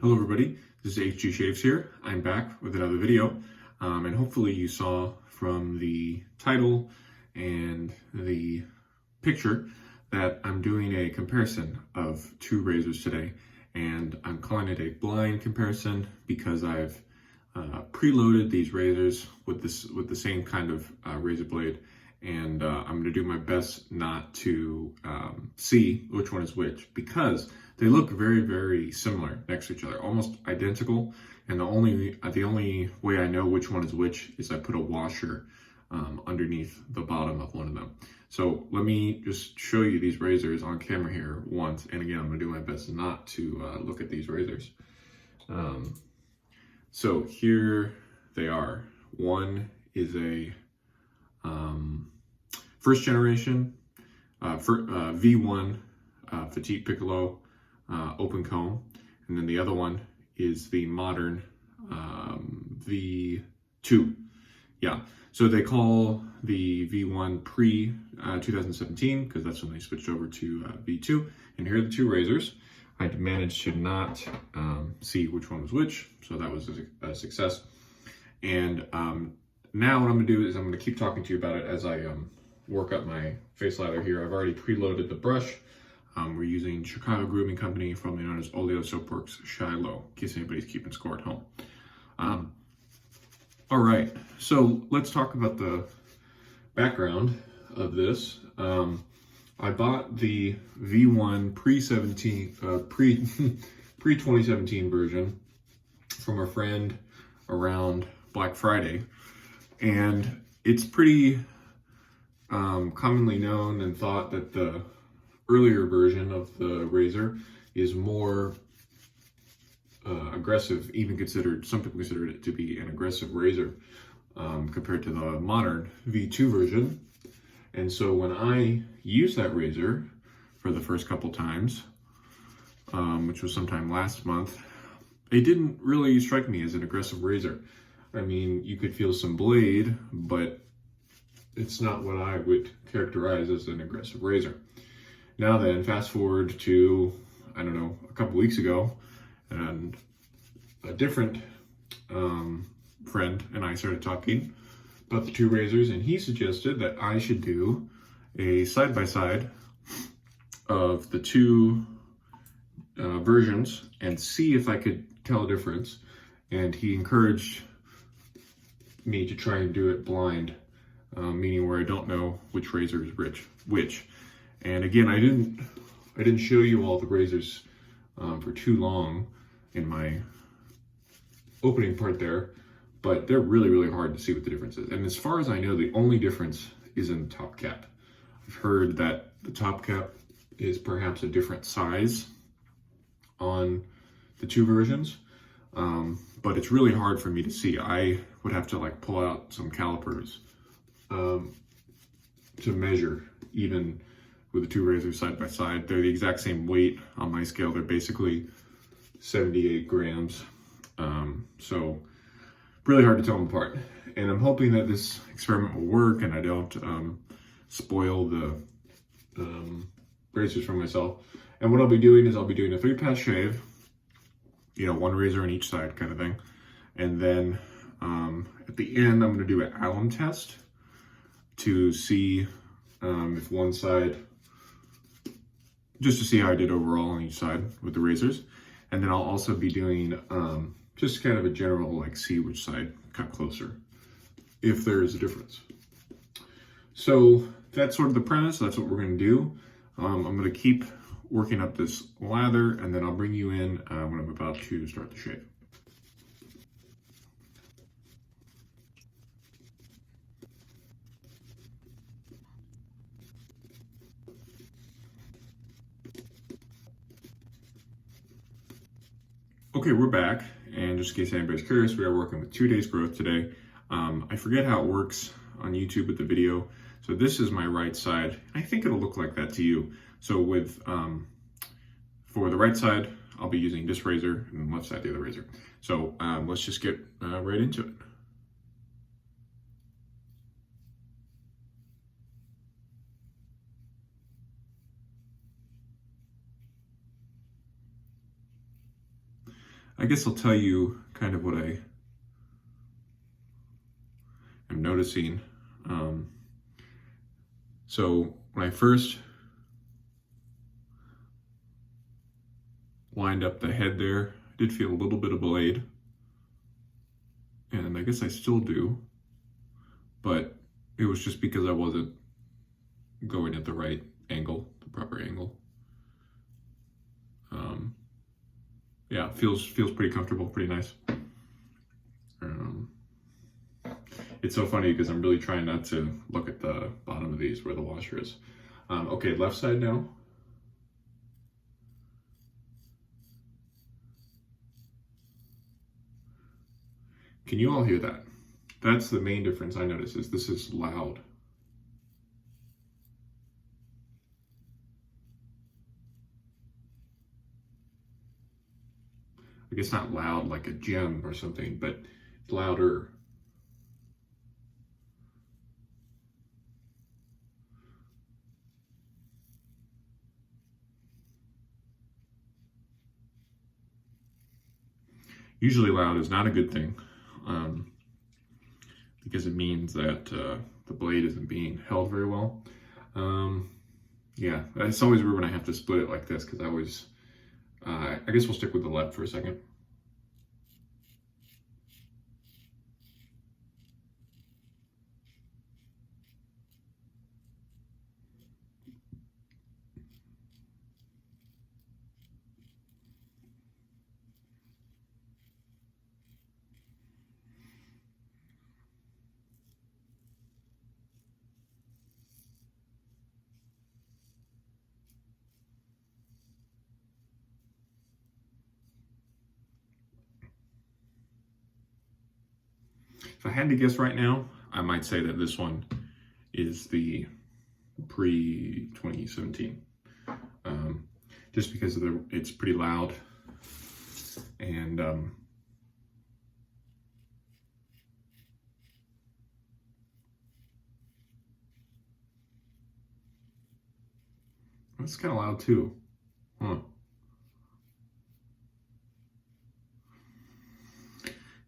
Hello everybody, this is HG Shaves here. I'm back with another video, and hopefully you saw from the title and the picture that I'm doing a comparison of two razors today, and I'm calling it a blind comparison because I've preloaded these razors with the same kind of razor blade, and I'm going to do my best not to see which one is which because they look very, very similar next to each other, almost identical. And the only way I know which one is which is I put a washer underneath the bottom of one of them. So let me just show you these razors on camera here once. And again, I'm going to do my best not to look at these razors. So here they are. One is a first generation V1 Fatip Piccolo open comb, and then the other one is the modern V2. Yeah, so they call the V1 pre 2017 because that's when they switched over to V2. And here are the two razors. I managed to not see which one was which, so that was a success. And now what I'm gonna do is I'm gonna keep talking to you about it as I work up my face lather here. I've already preloaded the brush. We're using Chicago Grooming Company, formerly known as Oleo Soapworks Shiloh, in case anybody's keeping score at home. All right, so let's talk about the background of this. I bought the V1 pre-2017 version from a friend around Black Friday, and it's pretty commonly known and thought that the earlier version of the razor is more aggressive, some people consider it to be an aggressive razor compared to the modern V2 version. And so when I used that razor for the first couple times, which was sometime last month, it didn't really strike me as an aggressive razor. I mean, you could feel some blade, but it's not what I would characterize as an aggressive razor. Now then, fast forward to, I don't know, a couple weeks ago, and a different friend and I started talking about the two razors, and he suggested that I should do a side-by-side of the two versions and see if I could tell a difference. And he encouraged me to try and do it blind, meaning where I don't know which razor is which. And again, I didn't show you all the razors for too long in my opening part there, but they're really, really hard to see what the difference is. And as far as I know, the only difference is in the top cap. I've heard that the top cap is perhaps a different size on the two versions, but it's really hard for me to see. I would have to like pull out some calipers to measure, even with the two razors side by side. They're the exact same weight on my scale. They're basically 78 grams. So really hard to tell them apart. And I'm hoping that this experiment will work and I don't spoil the razors for myself. And what I'll be doing is I'll be doing a 3-pass shave, one razor on each side kind of thing. And then at the end, I'm gonna do an alum test to see if one side, just to see how I did overall on each side with the razors. And then I'll also be doing just kind of a general, like, see which side cut closer, if there is a difference. So that's sort of the premise. That's what we're gonna do. I'm gonna keep working up this lather, and then I'll bring you in when I'm about to start the shave. Okay, we're back, and just in case anybody's curious, we are working with 2 days growth today. I forget how it works on YouTube with the video. So this is my right side. I think it'll look like that to you. So with for the right side, I'll be using this razor, and the left side, the other razor. So let's just get right into it. I guess I'll tell you kind of what I am noticing. So when I first lined up the head there, I did feel a little bit of blade, and I guess I still do, but it was just because I wasn't going at the right angle, the proper angle. Yeah, feels pretty comfortable, pretty nice. It's so funny because I'm really trying not to look at the bottom of these where the washer is. Okay, left side now. Can you all hear that? That's the main difference I notice, is this is loud. I guess not loud like a gem or something, but louder. Usually loud is not a good thing, because it means that the blade isn't being held very well. Yeah, it's always weird when I have to split it like this, because I guess we'll stick with the left for a second. If I had to guess right now, I might say that this one is the pre-2017. Just because of it's pretty loud, and it's kind of loud too. Huh.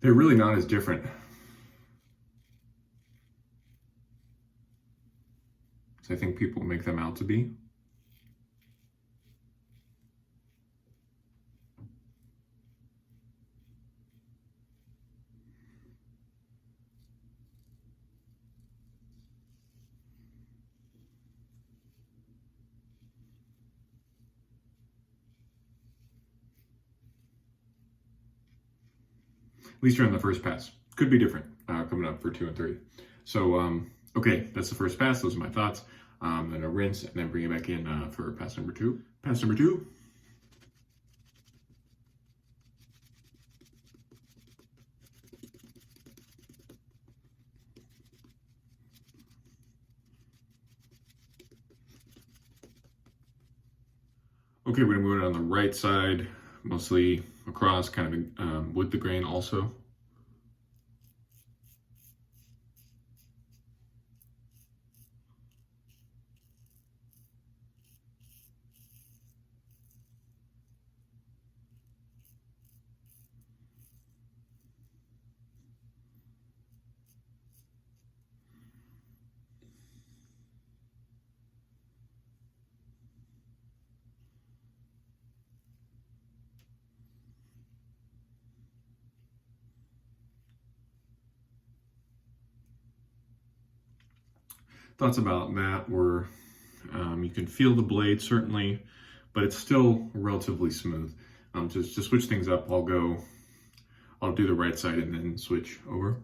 They're really not as different. I think people make them out to be. At least you're on the first pass. Could be different coming up for 2 and 3. So, okay, that's the first pass. Those are my thoughts. Then a rinse and then bring it back in for pass number 2. Pass number 2. Okay, we're gonna move it on the right side, mostly across, kind of with the grain also. Thoughts about that were, you can feel the blade certainly, but it's still relatively smooth. To switch things up, I'll do the right side and then switch over.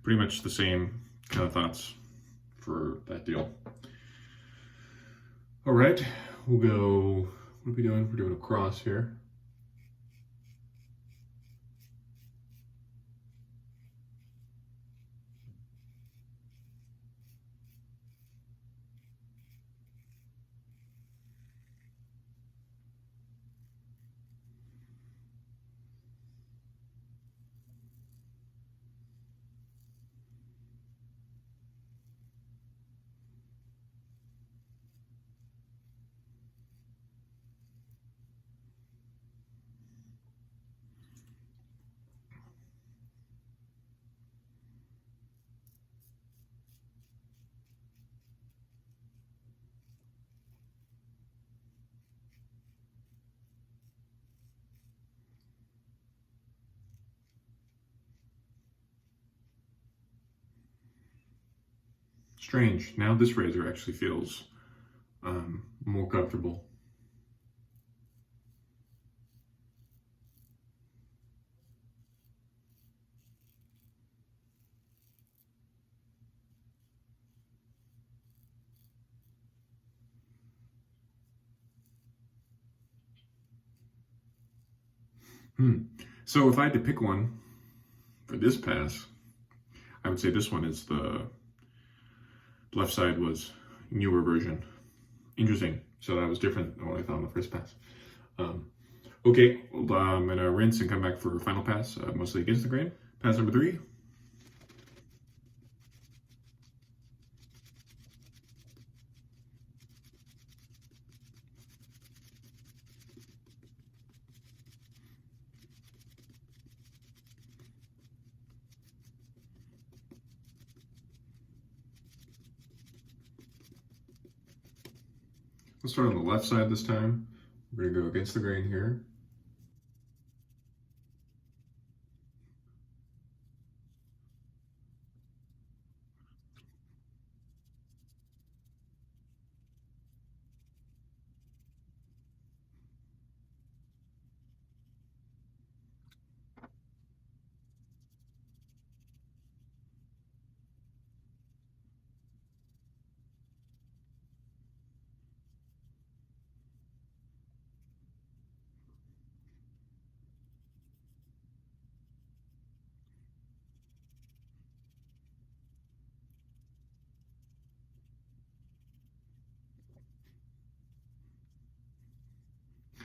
Pretty much the same kind of thoughts for that deal. All right, we'll go, what are we doing? We're doing a cross here. Strange, now this razor actually feels more comfortable. So if I had to pick one for this pass, I would say this one is the left side was newer version. Interesting. So that was different than what I thought on the first pass. Okay, well, I'm gonna rinse and come back for a final pass, mostly against the grain. Pass number 3. Let's start on the left side this time. We're gonna go against the grain here.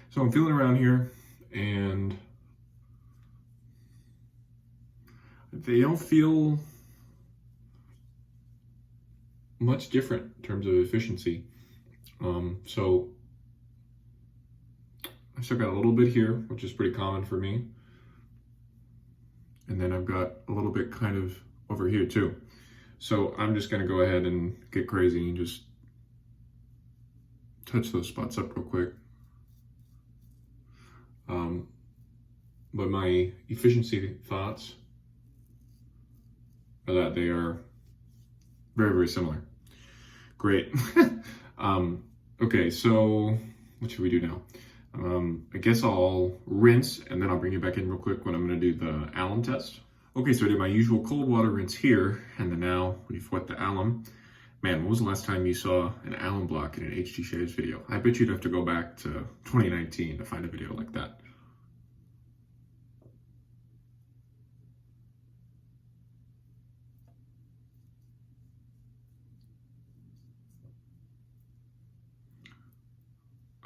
So I'm feeling around here, and they don't feel much different in terms of efficiency. So I still got a little bit here, which is pretty common for me. And then I've got a little bit kind of over here too. So I'm just gonna go ahead and get crazy and just touch those spots up real quick. But my efficiency thoughts are that they are very, very similar. Great. Okay, so what should we do now? I guess I'll rinse and then I'll bring you back in real quick when I'm gonna do the alum test. Okay, so I did my usual cold water rinse here, and then now we've wet the alum. Man, when was the last time you saw an alum block in an HD Shaves video? I bet you'd have to go back to 2019 to find a video like that.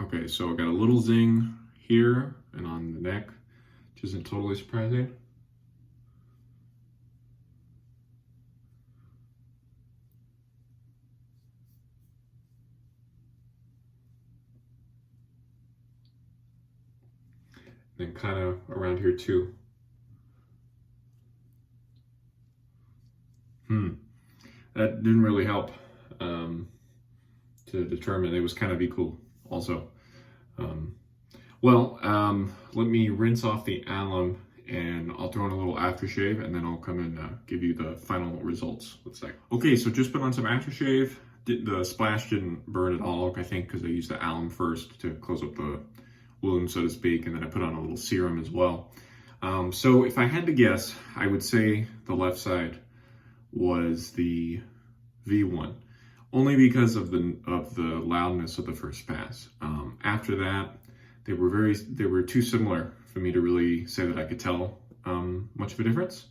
Okay, so I got a little zing here and on the neck, which isn't totally surprising. And kind of around here too. That didn't really help to determine. It was kind of equal also. Let me rinse off the alum and I'll throw in a little aftershave and then I'll come and give you the final results. Let's say. Okay, so just put on some aftershave. The splash didn't burn at all, I think, because I used the alum first to close up the wound, so to speak, and then I put on a little serum as well. So if I had to guess, I would say the left side was the V1. only because of the loudness of the first pass. After that, they were too similar for me to really say that I could tell much of a difference.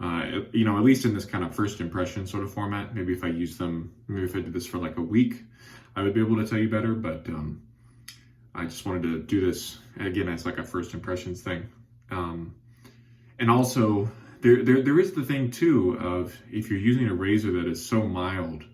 At least in this kind of first impression sort of format. Maybe if I did this for like a week, I would be able to tell you better, but I just wanted to do this again as like a first impressions thing. And also, there is the thing too of if you're using a razor that is so mild,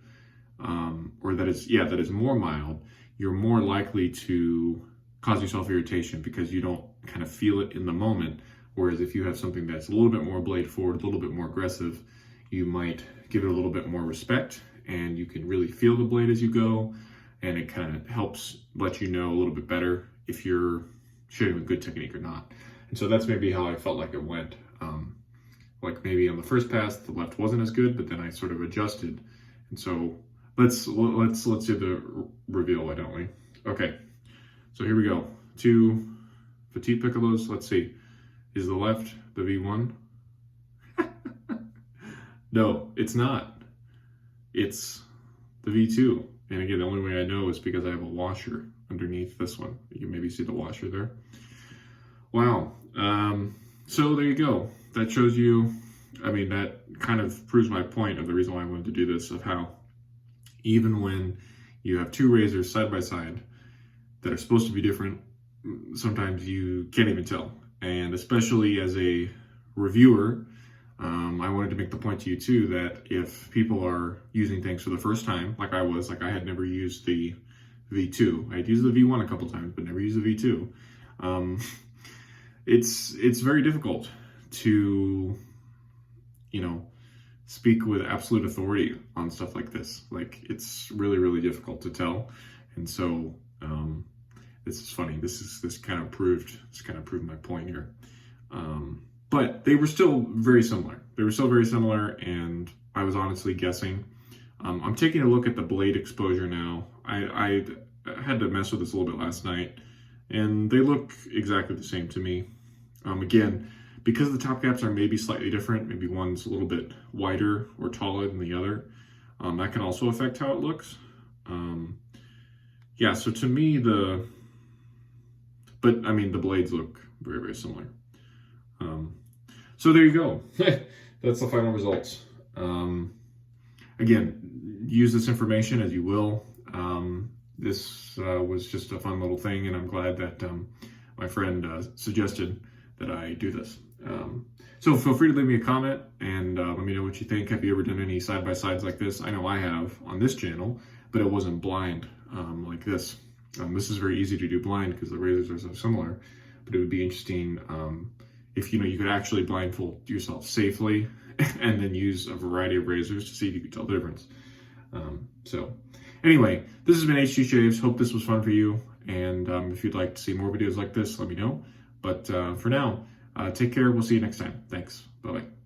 or that is more mild, you're more likely to cause yourself irritation because you don't kind of feel it in the moment. Whereas if you have something that's a little bit more blade forward, a little bit more aggressive, you might give it a little bit more respect, and you can really feel the blade as you go, and it kind of helps let you know a little bit better if you're shooting with good technique or not. And so that's maybe how I felt like it went. Like maybe on the first pass, the left wasn't as good, but then I sort of adjusted. And so let's do the reveal, why don't we? Okay, so here we go. 2 Fatip Piccolos. Let's see. Is the left the V1? No, it's not. It's the V2. And again, the only way I know is because I have a washer underneath this one. You can maybe see the washer there. Wow. So there you go. That shows you, that kind of proves my point of the reason why I wanted to do this, of how even when you have two razors side by side that are supposed to be different, sometimes you can't even tell. And especially as a reviewer, I wanted to make the point to you too that if people are using things for the first time, like I had never used the V2. I had used the V1 a couple times, but never used the V2. It's very difficult to, speak with absolute authority on stuff like this. Like, it's really, really difficult to tell. And so, this is funny. This kind of proved my point here. But they were still very similar. And I was honestly guessing. I'm taking a look at the blade exposure now. I had to mess with this a little bit last night, and they look exactly the same to me. Again, because the top caps are maybe slightly different, maybe one's a little bit wider or taller than the other, that can also affect how it looks. So to me, the blades look very, very similar. So there you go. That's the final results. Again, use this information as you will. This was just a fun little thing, and I'm glad that my friend suggested that I do this. So feel free to leave me a comment and let me know what you think. Have you ever done any side-by-sides like this? I know I have on this channel, but it wasn't blind like this. This is very easy to do blind because the razors are so similar, but it would be interesting if you could actually blindfold yourself safely and then use a variety of razors to see if you could tell the difference. So anyway, this has been HG Shaves. Hope this was fun for you, and if you'd like to see more videos like this, let me know. But for now, take care. We'll see you next time. Thanks. Bye-bye.